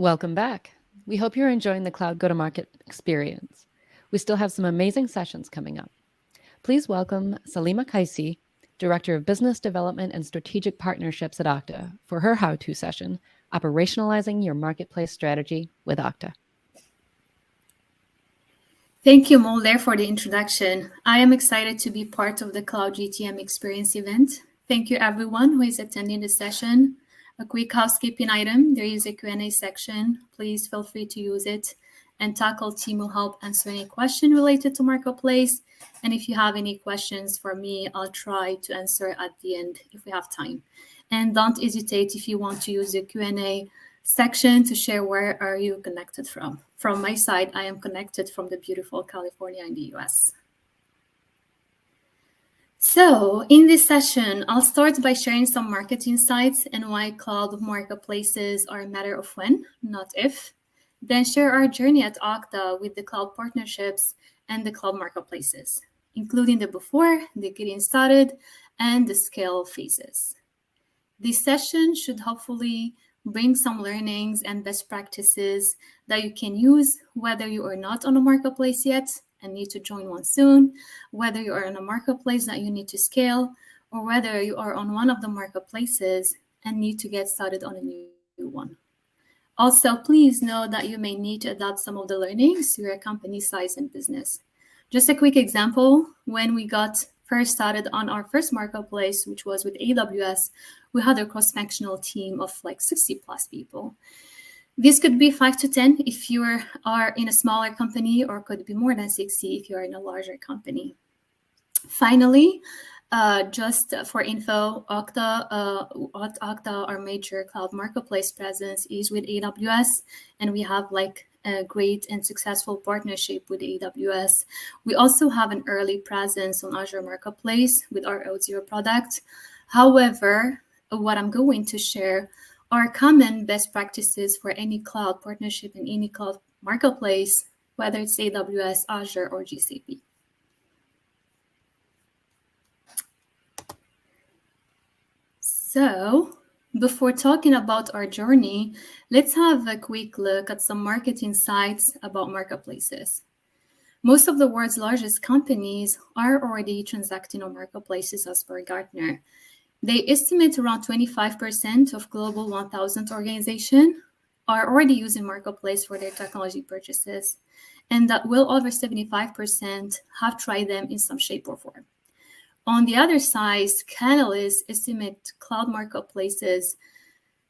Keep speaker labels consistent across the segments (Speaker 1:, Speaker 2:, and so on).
Speaker 1: Welcome back. We hope you're enjoying the Cloud Go-to-Market experience. We still have some amazing sessions coming up. Please welcome Salima Kaisi, Director of Business Development and Strategic Partnerships at Okta, for her how-to session, Operationalizing Your Marketplace Strategy with Okta.
Speaker 2: Thank you, Mulder, for the introduction. I am excited to be part of the Cloud GTM Experience event. Thank you, everyone who is attending the session. A quick housekeeping item, there is a Q&A section. Please feel free to use it. And Tackle team will help answer any question related to Marketplace. And if you have any questions for me, I'll try to answer at the end if we have time. And don't hesitate if you want to use the Q&A section to share where are you connected from. From my side, I am connected from the beautiful California in the US. So in this session, I'll start by sharing some market insights and why cloud marketplaces are a matter of when, not if. Then share our journey at Okta with the cloud partnerships and the cloud marketplaces, including the before, the getting started, and the scale phases. This session should hopefully bring some learnings and best practices that you can use, whether you are not on a marketplace yet and need to join one soon, whether you are on a marketplace that you need to scale, or whether you are on one of the marketplaces and need to get started on a new one. Also, please know that you may need to adapt some of the learnings to your company size and business. Just a quick example, when we got first started on our first marketplace, which was with AWS, we had a cross-functional team of like 60 plus people. This could be 5 to 10 if you are in a smaller company, or could be more than 60 if you are in a larger company. Finally, just for info, Okta, our major cloud marketplace presence is with AWS, and we have like a great and successful partnership with AWS. We also have an early presence on Azure Marketplace with our Auth0 product. However, what I'm going to share are common best practices for any cloud partnership in any cloud marketplace, whether it's AWS, Azure, or GCP. So, before talking about our journey, let's have a quick look at some market insights about marketplaces. Most of the world's largest companies are already transacting on marketplaces as per Gartner. They estimate around 25% of global 1,000 organizations are already using marketplace for their technology purchases, and that well over 75% have tried them in some shape or form. On the other side, analysts estimate cloud marketplaces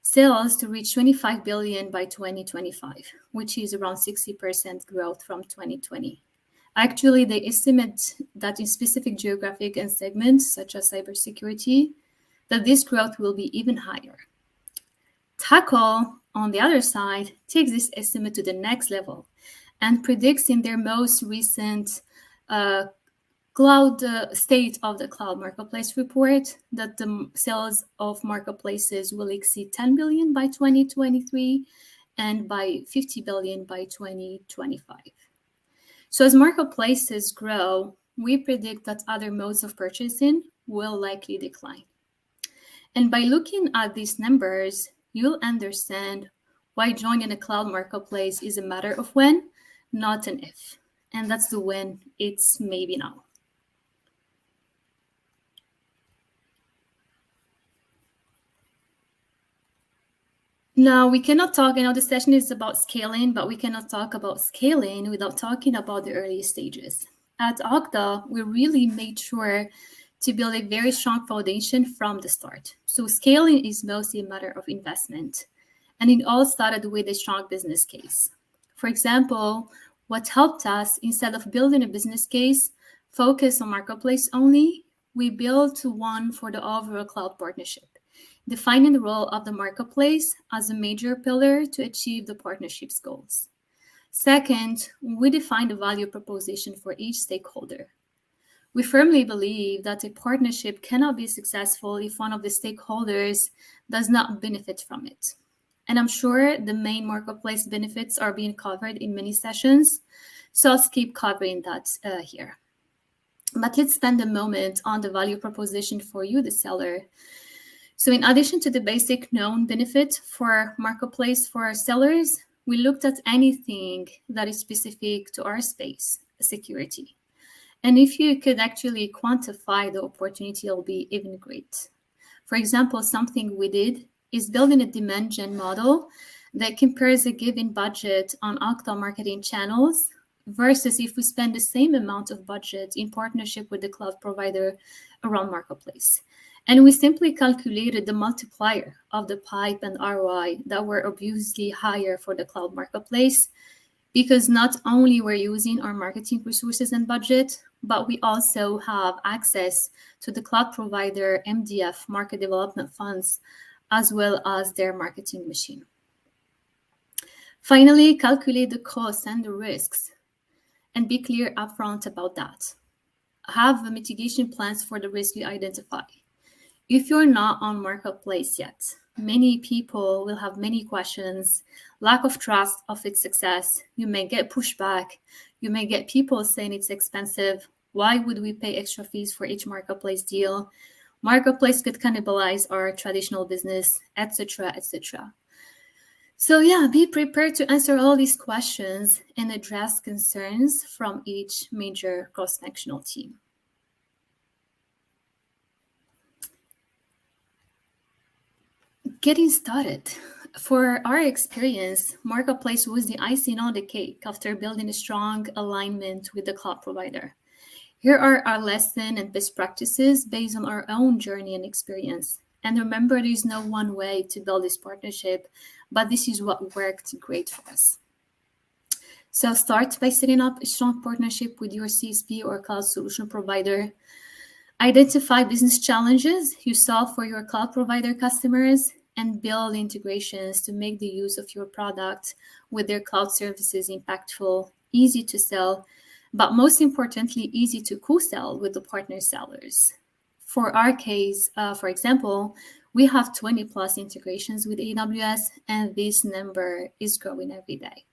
Speaker 2: sales to reach 25 billion by 2025, which is around 60% growth from 2020. Actually, they estimate that in specific geographic and segments, such as cybersecurity, that this growth will be even higher. Tackle, on the other side, takes this estimate to the next level and predicts in their most recent cloud state of the cloud marketplace report that the sales of marketplaces will exceed 10 billion by 2023 and by 50 billion by 2025. So as marketplaces grow, we predict that other modes of purchasing will likely decline. And by looking at these numbers, you'll understand why joining a cloud marketplace is a matter of when, not an if. And that's the when, it's maybe now. Now, we cannot talk, the session is about scaling, but we cannot talk about scaling without talking about the early stages. At Okta, we really made sure to build a very strong foundation from the start. So scaling is mostly a matter of investment. And it all started with a strong business case. For example, what helped us, instead of building a business case, focus on marketplace only, we built one for the overall cloud partnership, defining the role of the marketplace as a major pillar to achieve the partnership's goals. Second, we defined the value proposition for each stakeholder. We firmly believe that a partnership cannot be successful if one of the stakeholders does not benefit from it. And I'm sure the main marketplace benefits are being covered in many sessions, so I'll skip covering that here. But let's spend a moment on the value proposition for you, the seller. So in addition to the basic known benefit for marketplace for our sellers, we looked at anything that is specific to our space, security. And if you could actually quantify the opportunity, it'll be even great. For example, something we did is building a demand gen model that compares a given budget on Okta marketing channels versus if we spend the same amount of budget in partnership with the cloud provider around marketplace. And we simply calculated the multiplier of the pipe and ROI that were obviously higher for the cloud marketplace because not only we're using our marketing resources and budget, but we also have access to the cloud provider MDF market development funds, as well as their marketing machine. Finally, calculate the costs and the risks and be clear upfront about that. Have mitigation plans for the risk you identify. If you're not on marketplace yet, many people will have many questions, lack of trust of its success. You may get pushback. You may get people saying it's expensive. Why would we pay extra fees for each marketplace deal? Marketplace could cannibalize our traditional business, etc., etc. So yeah, be prepared to answer all these questions and address concerns from each major cross-functional team. Getting started. For our experience, Marketplace was the icing on the cake after building a strong alignment with the cloud provider. Here are our lessons and best practices based on our own journey and experience. And remember, there's no one way to build this partnership, but this is what worked great for us. So start by setting up a strong partnership with your CSP or cloud solution provider. Identify business challenges you solve for your cloud provider customers and build integrations to make the use of your product with their cloud services impactful, easy to sell, but most importantly, easy to co-sell with the partner sellers. For our case, for example, we have 20 plus integrations with AWS, and this number is growing every day.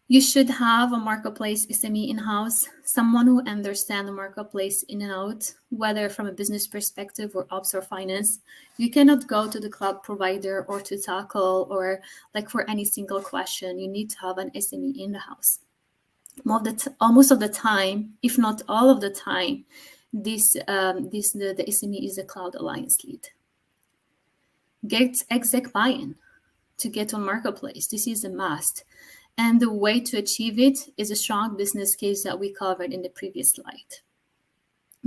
Speaker 2: You should have a marketplace SME in-house, someone who understands the marketplace in and out, whether from a business perspective or ops or finance. You cannot go to the cloud provider or to tackle or like for any single question. You need to have an SME in the house. Almost of the time, if not all of the time, the SME is a cloud alliance lead. Get exec buy-in to get on marketplace. This is a must. And the way to achieve it is a strong business case that we covered in the previous slide.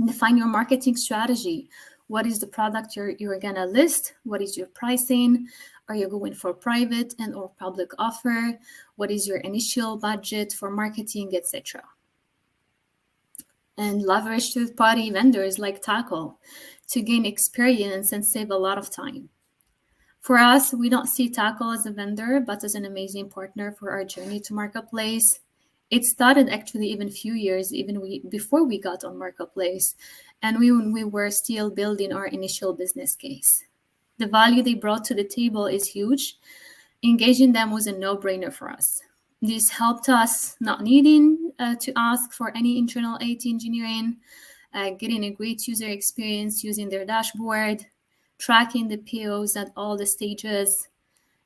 Speaker 2: Define your marketing strategy. What is the product you're going to list? What is your pricing? Are you going for private and or public offer? What is your initial budget for marketing, etc.? And leverage third-party vendors like Tackle to gain experience and save a lot of time. For us, we don't see Tackle as a vendor, but as an amazing partner for our journey to marketplace. It started actually even a few years before we got on marketplace, and we were still building our initial business case. The value they brought to the table is huge. Engaging them was a no-brainer for us. This helped us not needing to ask for any internal IT engineering, getting a great user experience using their dashboard, tracking the POs at all the stages.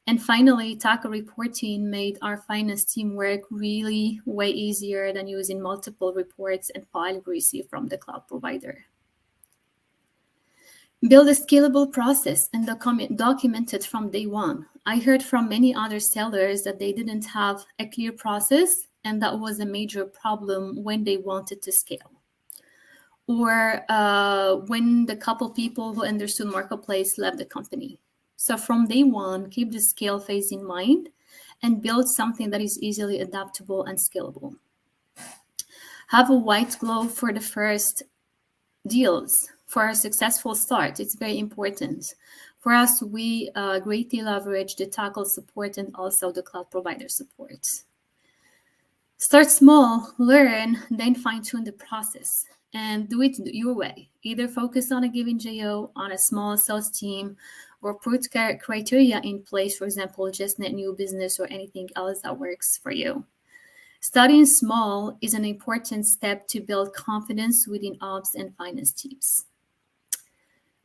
Speaker 2: And finally, Tackle reporting made our finance team work really way easier than using multiple reports and file we receive from the cloud provider. Build a scalable process and document it from day one. I heard from many other sellers that they didn't have a clear process, and that was a major problem when they wanted to scale. Or when the couple people who understood marketplace left the company. So from day one, keep the scale phase in mind and build something that is easily adaptable and scalable. Have a white glove for the first deals for a successful start. It's very important. For us, we greatly leverage the Tackle support and also the cloud provider support. Start small, learn, then fine-tune the process. And do it your way. Either focus on a given GO, on a small sales team, or put criteria in place, for example, just net new business or anything else that works for you. Starting small is an important step to build confidence within ops and finance teams.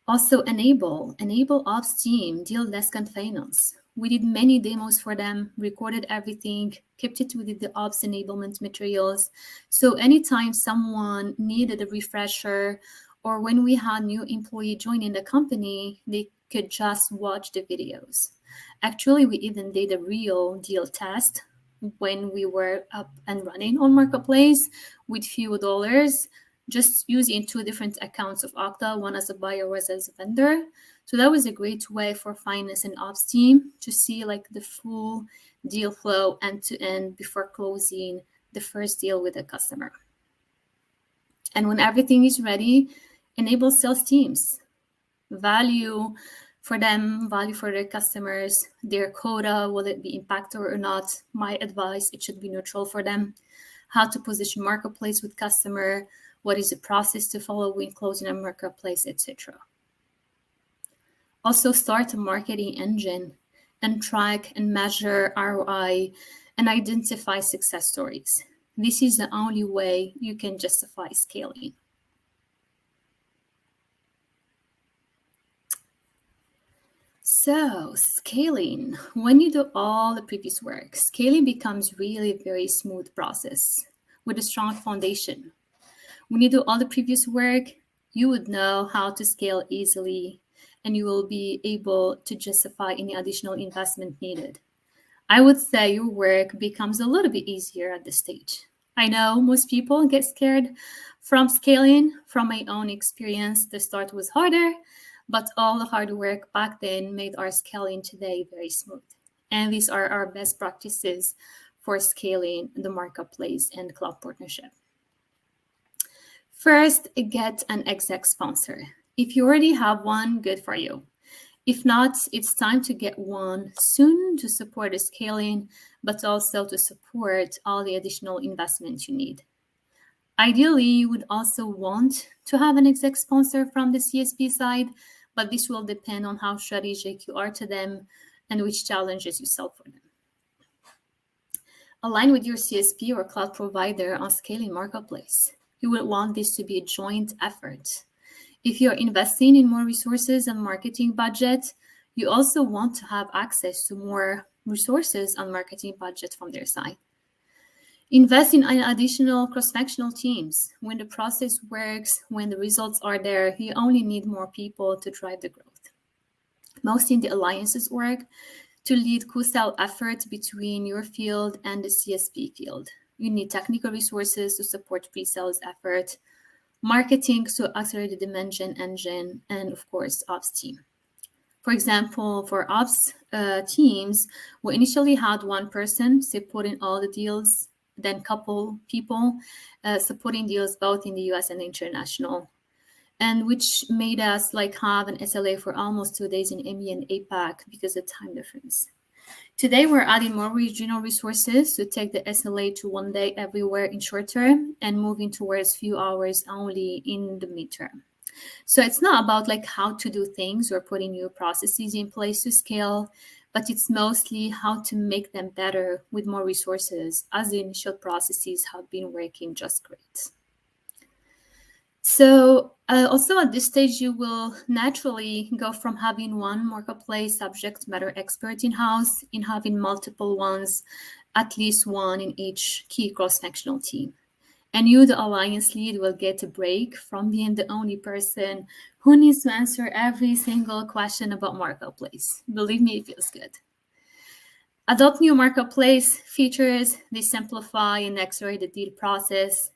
Speaker 2: Also, enable ops team, deal desk and finance. We did many demos for them, recorded everything, kept it with the ops enablement materials. So anytime someone needed a refresher or when we had new employee joining the company, they could just watch the videos. Actually, we even did a real deal test when we were up and running on Marketplace with few dollars, just using two different accounts of Okta, one as a buyer, one as a vendor. So that was a great way for finance and ops team to see like the full deal flow end to end before closing the first deal with a customer. And when everything is ready, enable sales teams. Value for them, value for their customers, their quota, will it be impacted or not? My advice, it should be neutral for them. How to position marketplace with customer, what is the process to follow when closing a marketplace, etc. Also start a marketing engine and track and measure ROI and identify success stories. This is the only way you can justify scaling. So, scaling. When you do all the previous work, scaling becomes really a very smooth process with a strong foundation. When you do all the previous work, you would know how to scale easily and you will be able to justify any additional investment needed. I would say your work becomes a little bit easier at this stage. I know most people get scared from scaling. From my own experience, the start was harder, but all the hard work back then made our scaling today very smooth. And these are our best practices for scaling the marketplace and cloud partnership. First, get an exec sponsor. If you already have one, good for you. If not, it's time to get one soon to support the scaling, but also to support all the additional investments you need. Ideally, you would also want to have an exec sponsor from the CSP side, but this will depend on how strategic you are to them and which challenges you solve for them. Align with your CSP or cloud provider on scaling marketplace. You will want this to be a joint effort. If you're investing in more resources and marketing budget, you also want to have access to more resources and marketing budget from their side. Invest in additional cross-functional teams. When the process works, when the results are there, you only need more people to drive the growth. Most in the alliances org to lead co-sell efforts between your field and the CSP field. You need technical resources to support pre-sales effort, marketing to accelerate the dimension engine, and of course, ops team. For example, for ops teams, we initially had one person supporting all the deals, then couple people supporting deals both in the US and international, and which made us like have an SLA for almost 2 days in EMEA and APAC because of time difference. Today, we're adding more regional resources to take the SLA to 1 day everywhere in short term and moving towards few hours only in the midterm. So it's not about like how to do things or putting new processes in place to scale, but it's mostly how to make them better with more resources as the initial processes have been working just great. So also at this stage, you will naturally go from having one marketplace subject matter expert in-house in having multiple ones, at least one in each key cross-functional team. And you, the alliance lead, will get a break from being the only person who needs to answer every single question about marketplace. Believe me, it feels good. Adopt new marketplace features. They simplify and accelerate the deal process.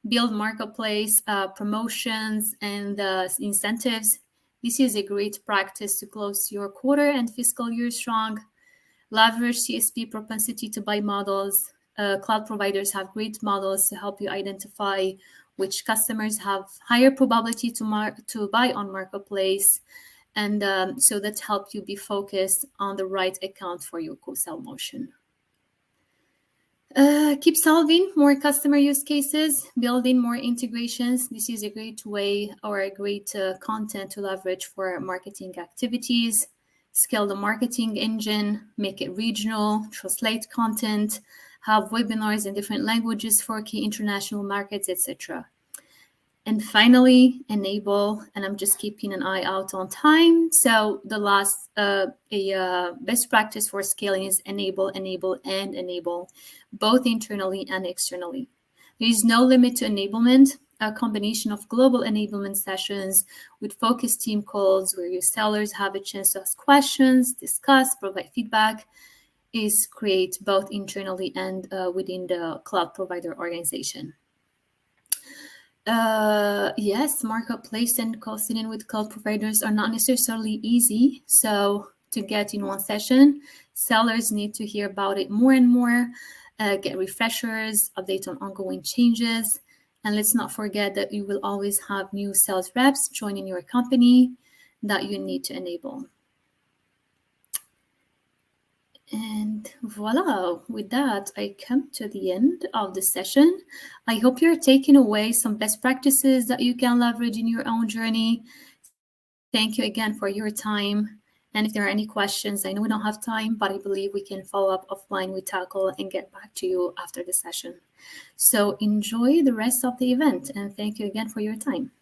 Speaker 2: Build marketplace promotions and incentives. This is a great practice to close your quarter and fiscal year strong. Leverage CSP propensity to buy models. Cloud providers have great models to help you identify which customers have higher probability to buy on marketplace. And so that helps you be focused on the right account for your co-sell motion. Keep solving more customer use cases, building more integrations. This is a great way or a great content to leverage for marketing activities. Scale the marketing engine, make it regional, translate content, have webinars in different languages for key international markets, etc. And finally, enable, and I'm just keeping an eye out on time. So the last best practice for scaling is enable, enable, and enable, both internally and externally. There is no limit to enablement. A combination of global enablement sessions with focused team calls where your sellers have a chance to ask questions, discuss, provide feedback is create both internally and within the cloud provider organization. Yes, marketplace and co-sitting with cloud providers are not necessarily easy. So to get in one session, sellers need to hear about it more and more, get refreshers, update on ongoing changes. And let's not forget that you will always have new sales reps joining your company that you need to enable. And voila, with that, I come to the end of the session. I hope you're taking away some best practices that you can leverage in your own journey. Thank you again for your time. And if there are any questions, I know we don't have time, but I believe we can follow up offline with Tackle and get back to you after the session. So enjoy the rest of the event, and thank you again for your time.